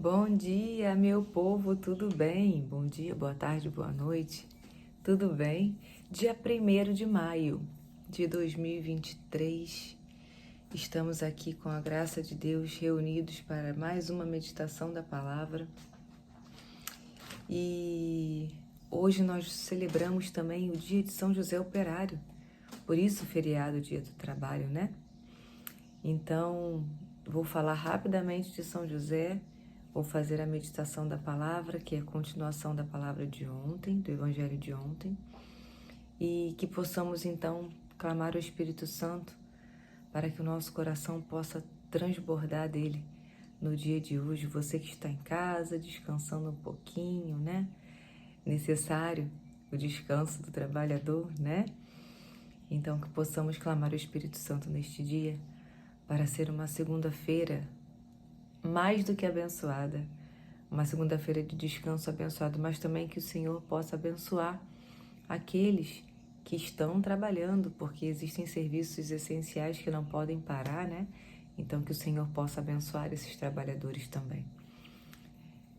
Bom dia, meu povo, tudo bem? Bom dia, boa tarde, boa noite, tudo bem? Dia 1º de maio de 2023, estamos aqui com a graça de Deus reunidos para mais uma meditação da palavra e hoje nós celebramos também o dia de São José Operário, por isso feriado, dia do trabalho, né? Então, vou falar rapidamente de São José. Vou fazer a meditação da palavra, que é a continuação da palavra de ontem, do Evangelho de ontem, e que possamos então clamar o Espírito Santo para que o nosso coração possa transbordar dele no dia de hoje. Você que está em casa, descansando um pouquinho, né? Necessário o descanso do trabalhador, né? Então, que possamos clamar o Espírito Santo neste dia para ser uma segunda-feira mais do que abençoada, uma segunda-feira de descanso abençoado, mas também que o Senhor possa abençoar aqueles que estão trabalhando, porque existem serviços essenciais que não podem parar, né? Então que o Senhor possa abençoar esses trabalhadores também.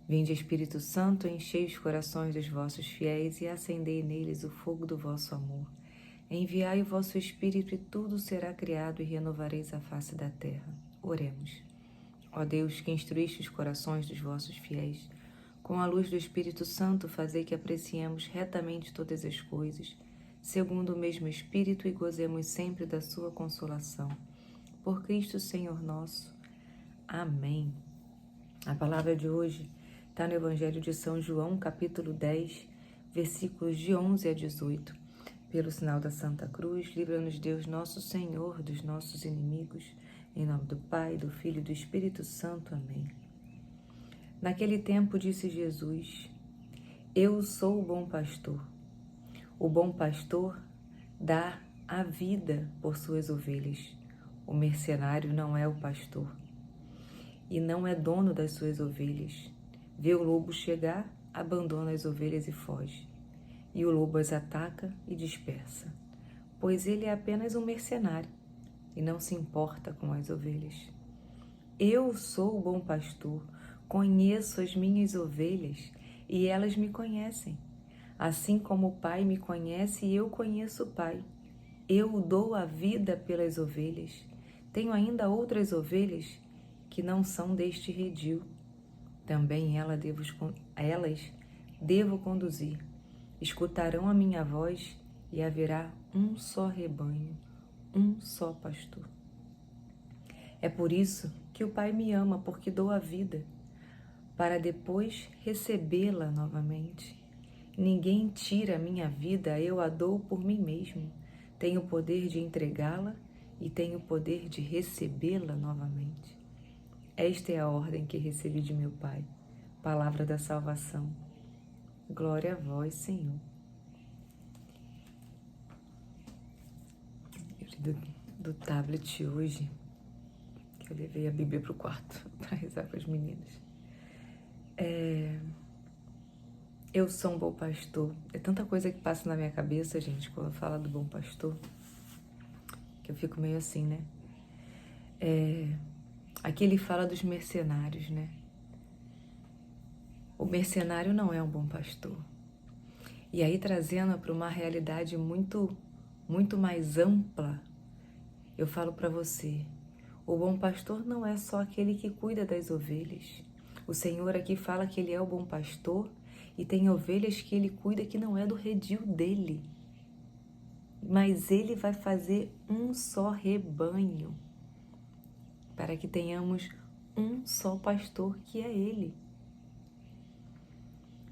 Vinde, Espírito Santo, enchei os corações dos vossos fiéis e acendei neles o fogo do vosso amor. Enviai o vosso Espírito e tudo será criado e renovareis a face da terra. Oremos. Ó Deus, que instruíste os corações dos vossos fiéis, com a luz do Espírito Santo, fazei que apreciemos retamente todas as coisas, segundo o mesmo Espírito, e gozemos sempre da sua consolação. Por Cristo Senhor nosso. Amém. A palavra de hoje está no Evangelho de São João, capítulo 10, versículos de 11 a 18. Pelo sinal da Santa Cruz, livra-nos Deus nosso Senhor dos nossos inimigos. Em nome do Pai, do Filho e do Espírito Santo. Amém. Naquele tempo disse Jesus: Eu sou o bom pastor. O bom pastor dá a vida por suas ovelhas. O mercenário não é o pastor e não é dono das suas ovelhas. Vê o lobo chegar, abandona as ovelhas e foge. E o lobo as ataca e dispersa, pois ele é apenas um mercenário e não se importa com as ovelhas. Eu sou o bom pastor, conheço as minhas ovelhas e elas me conhecem. Assim como o Pai me conhece e eu conheço o Pai. Eu dou a vida pelas ovelhas. Tenho ainda outras ovelhas que não são deste redil. Também elas devo conduzir. Escutarão a minha voz e haverá um só rebanho, um só pastor. É por isso que o Pai me ama, porque dou a vida, para depois recebê-la novamente. Ninguém tira a minha vida, eu a dou por mim mesmo. Tenho o poder de entregá-la e tenho o poder de recebê-la novamente. Esta é a ordem que recebi de meu Pai. Palavra da salvação. Glória a vós, Senhor. Do tablet hoje, que eu levei a Bíblia para o quarto para rezar para as meninas. Eu sou um bom pastor. É tanta coisa que passa na minha cabeça, gente, quando fala do bom pastor, que eu fico meio assim, né? Aqui ele fala dos mercenários, né? O mercenário não é um bom pastor. E aí, trazendo para uma realidade muito, muito mais ampla, eu falo para você, o bom pastor não é só aquele que cuida das ovelhas. O Senhor aqui fala que Ele é o bom pastor e tem ovelhas que Ele cuida que não é do redil dele. Mas Ele vai fazer um só rebanho para que tenhamos um só pastor, que é Ele.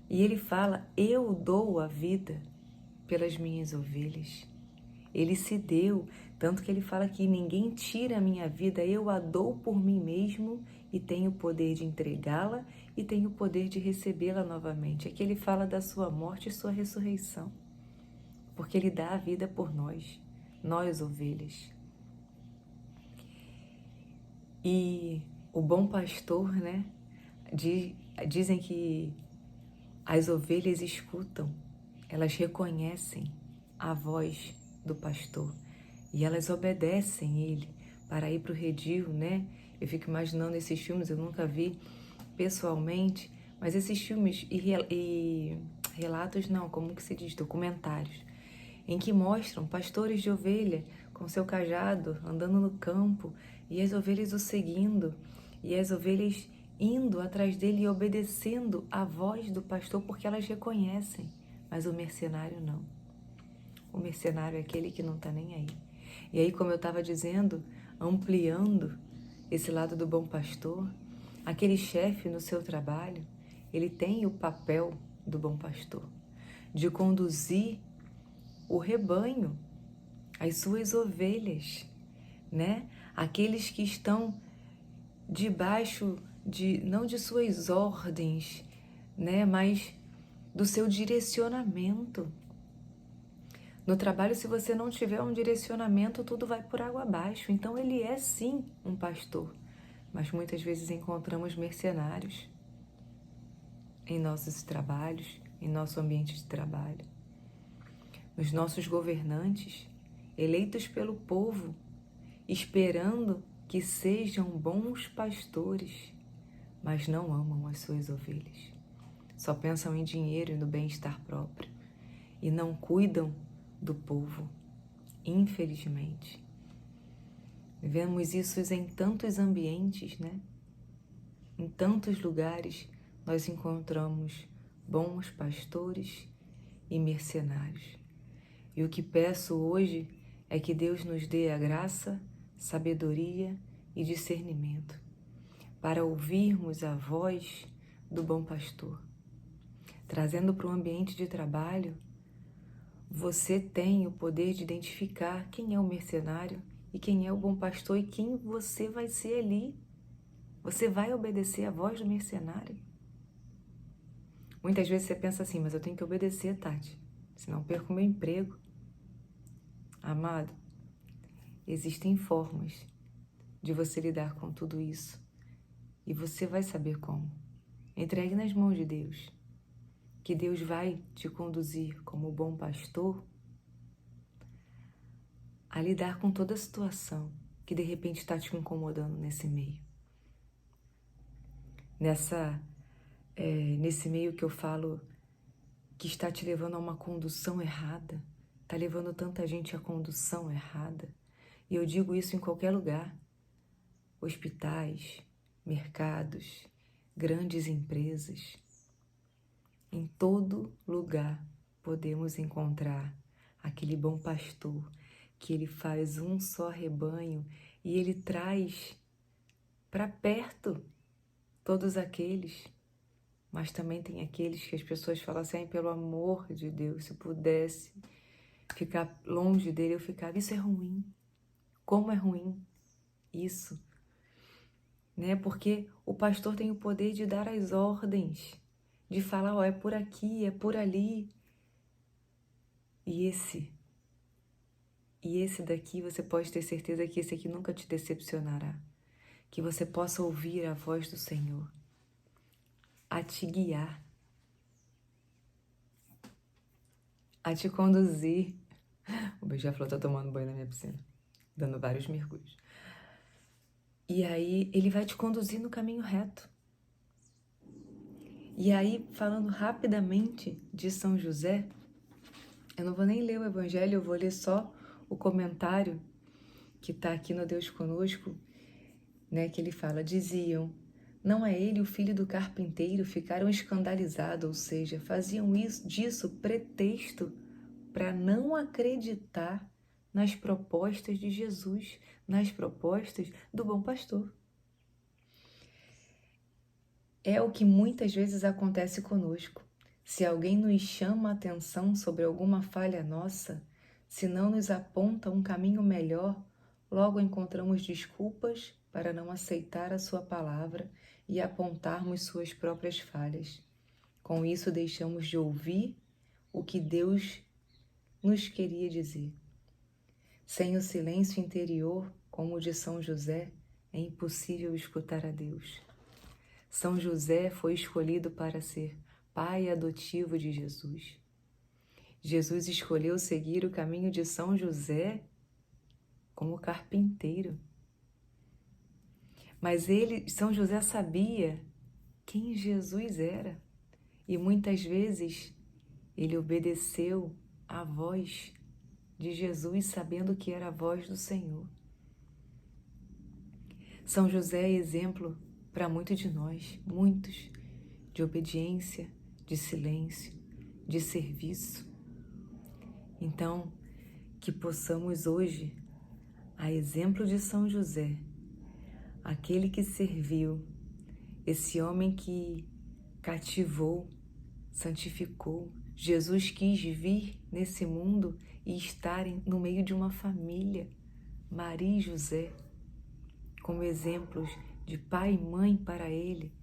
E Ele fala, eu dou a vida pelas minhas ovelhas. Ele se deu, tanto que ele fala que ninguém tira a minha vida, eu a dou por mim mesmo e tenho o poder de entregá-la e tenho o poder de recebê-la novamente. Aqui ele fala da sua morte e sua ressurreição, porque ele dá a vida por nós, nós ovelhas. E o bom pastor, né, dizem que as ovelhas escutam, elas reconhecem a voz do pastor e elas obedecem ele para ir para o redil, né? Eu fico imaginando esses filmes, eu nunca vi pessoalmente, mas esses filmes e relatos não, como que se diz, documentários, em que mostram pastores de ovelha com seu cajado andando no campo e as ovelhas o seguindo e as ovelhas indo atrás dele e obedecendo a voz do pastor porque elas reconhecem, mas o mercenário não. O mercenário é aquele que não está nem aí. E aí, como eu estava dizendo, ampliando esse lado do bom pastor, aquele chefe no seu trabalho, ele tem o papel do bom pastor, de conduzir o rebanho, as suas ovelhas, né? Aqueles que estão debaixo não de suas ordens, né? Mas do seu direcionamento. No trabalho, se você não tiver um direcionamento, tudo vai por água abaixo. Então, ele é sim um pastor, mas muitas vezes encontramos mercenários em nossos trabalhos, em nosso ambiente de trabalho. Os nossos governantes, eleitos pelo povo, esperando que sejam bons pastores, mas não amam as suas ovelhas. Só pensam em dinheiro e no bem-estar próprio e não cuidam do povo, infelizmente. Vemos isso em tantos ambientes, né? Em tantos lugares nós encontramos bons pastores e mercenários. E o que peço hoje é que Deus nos dê a graça, sabedoria e discernimento para ouvirmos a voz do bom pastor. Trazendo para o ambiente de trabalho, você tem o poder de identificar quem é o mercenário e quem é o bom pastor e quem você vai ser ali. Você vai obedecer a voz do mercenário? Muitas vezes você pensa assim, mas eu tenho que obedecer, Tati, senão perco meu emprego. Amado, existem formas de você lidar com tudo isso e você vai saber como. Entregue nas mãos de Deus, que Deus vai te conduzir como bom pastor a lidar com toda a situação que de repente está te incomodando nesse meio. Nesse meio que eu falo que está te levando a uma condução errada, está levando tanta gente à condução errada. E eu digo isso em qualquer lugar. Hospitais, mercados, grandes empresas. Em todo lugar podemos encontrar aquele bom pastor que ele faz um só rebanho e ele traz para perto todos aqueles, mas também tem aqueles que as pessoas falam assim, pelo amor de Deus, se pudesse ficar longe dele, eu ficava. Isso é ruim. Como é ruim isso, né? Porque o pastor tem o poder de dar as ordens, de falar, ó, é por aqui, é por ali. E esse daqui, você pode ter certeza que esse aqui nunca te decepcionará. Que você possa ouvir a voz do Senhor a te guiar, a te conduzir. O beija-flor tá tomando banho na minha piscina, dando vários mergulhos. E aí ele vai te conduzir no caminho reto. E aí, falando rapidamente de São José, eu não vou nem ler o Evangelho, eu vou ler só o comentário que está aqui no Deus Conosco, né, que ele fala, diziam, não é ele o filho do carpinteiro? Ficaram escandalizados, ou seja, faziam disso pretexto para não acreditar nas propostas de Jesus, nas propostas do bom pastor. É o que muitas vezes acontece conosco. Se alguém nos chama a atenção sobre alguma falha nossa, se não nos aponta um caminho melhor, logo encontramos desculpas para não aceitar a sua palavra e apontarmos suas próprias falhas. Com isso, deixamos de ouvir o que Deus nos queria dizer. Sem o silêncio interior, como o de São José, é impossível escutar a Deus. São José foi escolhido para ser pai adotivo de Jesus. Jesus escolheu seguir o caminho de São José como carpinteiro. Mas São José sabia quem Jesus era. E muitas vezes ele obedeceu à voz de Jesus, sabendo que era a voz do Senhor. São José é exemplo para muitos de nós, muitos, de obediência, de silêncio, de serviço. Então, que possamos hoje, a exemplo de São José, aquele que serviu, esse homem que cativou, santificou, Jesus quis vir nesse mundo e estar no meio de uma família, Maria e José, como exemplos de pai e mãe para ele.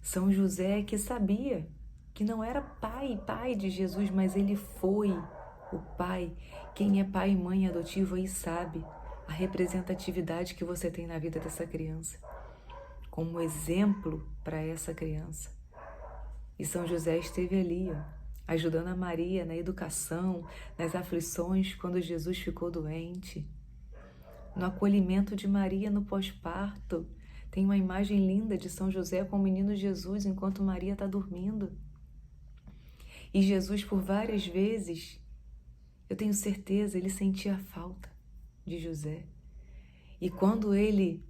São José que sabia que não era pai de Jesus, mas ele foi o pai. Quem é pai e mãe adotivo aí sabe a representatividade que você tem na vida dessa criança, como exemplo para essa criança. E São José esteve ali, ajudando a Maria na educação, nas aflições quando Jesus ficou doente, no acolhimento de Maria no pós-parto. Tem uma imagem linda de São José com o menino Jesus enquanto Maria está dormindo. E Jesus, por várias vezes, eu tenho certeza, ele sentia a falta de José. E quando ele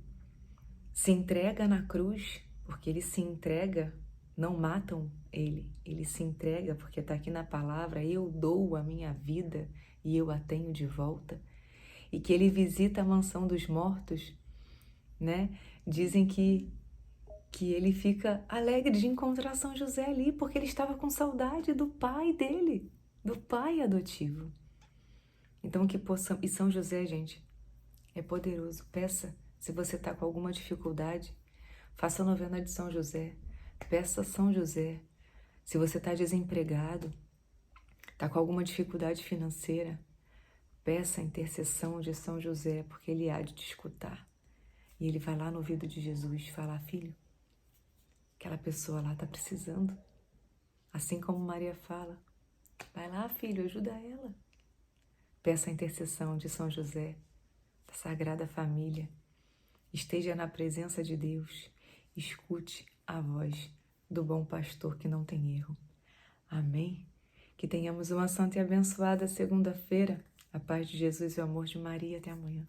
se entrega na cruz, porque ele se entrega, não matam ele se entrega, porque está aqui na palavra, eu dou a minha vida e eu a tenho de volta. E que ele visita a mansão dos mortos, né? Dizem que ele fica alegre de encontrar São José ali, porque ele estava com saudade do pai dele, do pai adotivo. Então que possamos... E São José, gente, é poderoso. Peça, se você está com alguma dificuldade, faça a novena de São José. Peça a São José. Se você está desempregado, está com alguma dificuldade financeira, peça a intercessão de São José, porque ele há de te escutar. E ele vai lá no ouvido de Jesus falar: filho, aquela pessoa lá está precisando. Assim como Maria fala, vai lá, filho, ajuda ela. Peça a intercessão de São José, da Sagrada Família. Esteja na presença de Deus. Escute a voz do bom pastor que não tem erro. Amém? Que tenhamos uma santa e abençoada segunda-feira. A paz de Jesus e o amor de Maria. Até amanhã.